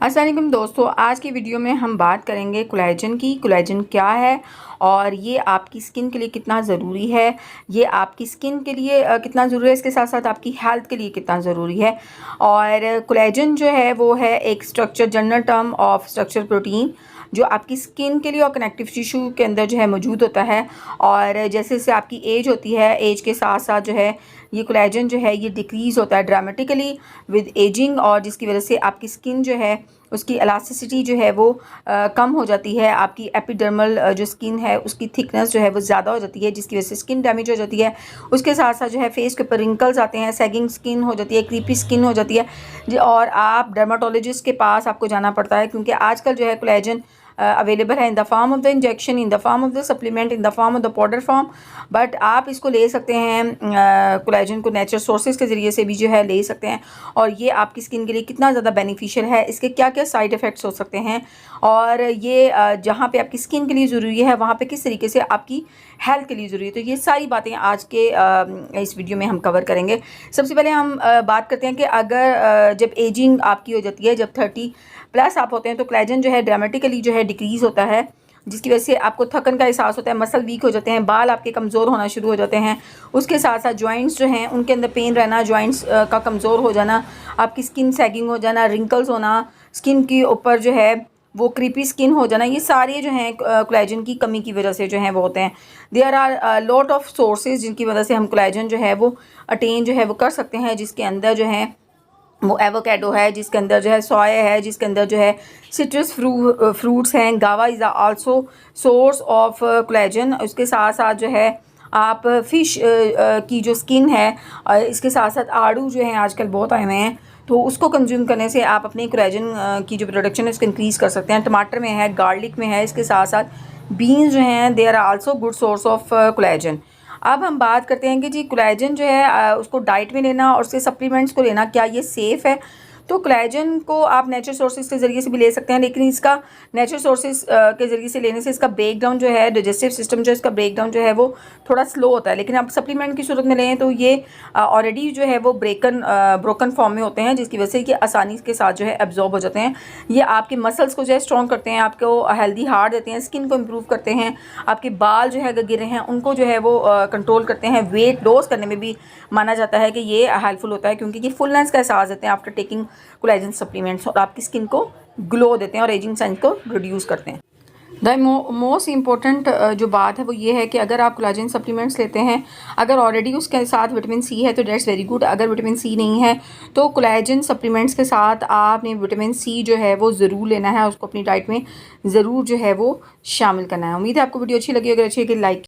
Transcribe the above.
अस्सलाम वालेकुम दोस्तों, आज की वीडियो में हम बात करेंगे कोलेजन की। कोलेजन क्या है और ये आपकी स्किन के लिए कितना ज़रूरी है, ये आपकी स्किन के लिए कितना ज़रूरी है, इसके साथ साथ आपकी हेल्थ के लिए कितना ज़रूरी है। और कोलेजन जो है वो है एक structure, general term of structure protein जो आपकी स्किन के लिए और कनेक्टिव टिश्यू के अंदर जो है मौजूद होता है। और जैसे जैसे आपकी एज होती है, एज के साथ साथ जो है ये कोलेजन जो है ये डिक्रीज़ होता है ड्रामेटिकली विद एजिंग, और जिसकी वजह से आपकी स्किन जो है उसकी इलास्टिसिटी जो है वो कम हो जाती है। आपकी एपिडर्मल जो स्किन है उसकी थिकनेस जो है वो ज़्यादा हो जाती है, जिसकी वजह से स्किन डैमेज हो जाती है। उसके साथ साथ जो है फेस के ऊपर रिंकल्स आते हैं, सैगिंग स्किन हो जाती है, क्रीपी स्किन हो जाती है और आप डर्माटोलॉजिस्ट के पास आपको जाना पड़ता है, क्योंकि आजकल जो है कोलेजन अवेलेबल है in the form of the injection, in the form of the supplement, in the form of the powder form. But आप इसको ले सकते हैं कोलेजन को नेचुरल सोर्सेज के ज़रिए से भी जो है ले सकते हैं। और ये आपकी स्किन के लिए कितना ज़्यादा बेनिफिशियल है, इसके क्या क्या साइड इफ़ेक्ट्स हो सकते हैं, और ये जहाँ पे आपकी स्किन के लिए ज़रूरी है वहाँ पे किस तरीके से आपकी हेल्थ के लिए ज़रूरी है, तो ये सारी बातें आज के इस वीडियो में हम कवर करेंगे। सबसे पहले हम बात करते हैं कि अगर जब एजिंग आपकी हो जाती है, जब 30+ आप होते हैं, तो कोलेजन जो है ड्रामेटिकली जो है डिक्रीज़ होता है, जिसकी वजह से आपको थकन का एहसास होता है, मसल वीक हो जाते हैं, बाल आपके कमज़ोर होना शुरू हो जाते हैं। उसके साथ साथ जॉइंट्स जो हैं उनके अंदर पेन रहना, जॉइंट्स का कमज़ोर हो जाना, आपकी स्किन सैगिंग हो जाना, रिंकल्स होना, स्किन के ऊपर जो है वो क्रीपी स्किन हो जाना, ये सारे जो हैं कोलेजन की कमी की वजह से जो हैं वो होते हैं। There are lot of sources जिनकी वजह से हम कोलेजन जो है वो अटेन जो है वो कर सकते हैं, जिसके अंदर जो है वो एवोकेडो है, जिसके अंदर जो है सोया है, जिसके अंदर जो है सिट्रस फ्रूट्स हैं, गावा is also source of collagen. उसके साथ साथ जो है आप फ़िश की जो स्किन है, इसके साथ साथ आड़ू जो हैं आजकल बहुत आए हुए हैं, तो उसको कंज्यूम करने से आप अपने कोलेजन की जो प्रोडक्शन है उसको इंक्रीज़ कर सकते हैं। टमाटर में है, गार्लिक में है, इसके साथ साथ बीन्स जो हैं they are also good source of collagen. अब हम बात करते हैं कि जी कोलेजन जो है उसको डाइट में लेना और उसके सप्लीमेंट्स को लेना क्या ये सेफ़ है। तो कोलेजन को आप नेचुरल सोर्सेज के ज़रिए से भी ले सकते हैं, लेकिन इसका नेचुरल सोर्सेज के ज़रिए से लेने से इसका ब्रेक डाउन जो है, डाइजेस्टिव सिस्टम जो इसका ब्रेक डाउन जो है वो थोड़ा स्लो होता है। लेकिन आप सप्लीमेंट की सूरत में लें तो ये ऑलरेडी जो है वो ब्रोकन फॉर्म में होते हैं, जिसकी वजह से ये आसानी के साथ जो है एब्जॉर्ब हो जाते हैं। ये आपके मसल्स को जो है स्ट्रॉन्ग करते हैं, आपको हेल्दी हार्ट देते हैं, स्किन को इम्प्रूव करते हैं, आपके बाल जो है अगर गिरे हैं उनको जो है वो कंट्रोल करते हैं। वेट लॉस करने में भी माना जाता है कि ये हेल्पफुल होता है, क्योंकि ये फुलनेस का एहसास देते हैं आफ्टर टेकिंग कोलेजन सप्लीमेंट्स, और आपकी स्किन को ग्लो देते हैं और एजिंग साइंस को रिड्यूस करते हैं। द मोस्ट इम्पॉर्टेंट जो बात है वो ये है कि अगर आप कोलेजन सप्लीमेंट्स लेते हैं, अगर ऑलरेडी उसके साथ विटामिन सी है तो डेट्स वेरी गुड। अगर विटामिन सी नहीं है तो कोलेजन सप्लीमेंट्स के साथ आपने विटामिन सी जो है वो ज़रूर लेना है, उसको अपनी डाइट में ज़रूर जो है वो शामिल करना है। उम्मीद है आपको वीडियो अच्छी लगी, अगर अच्छी लगी लाइक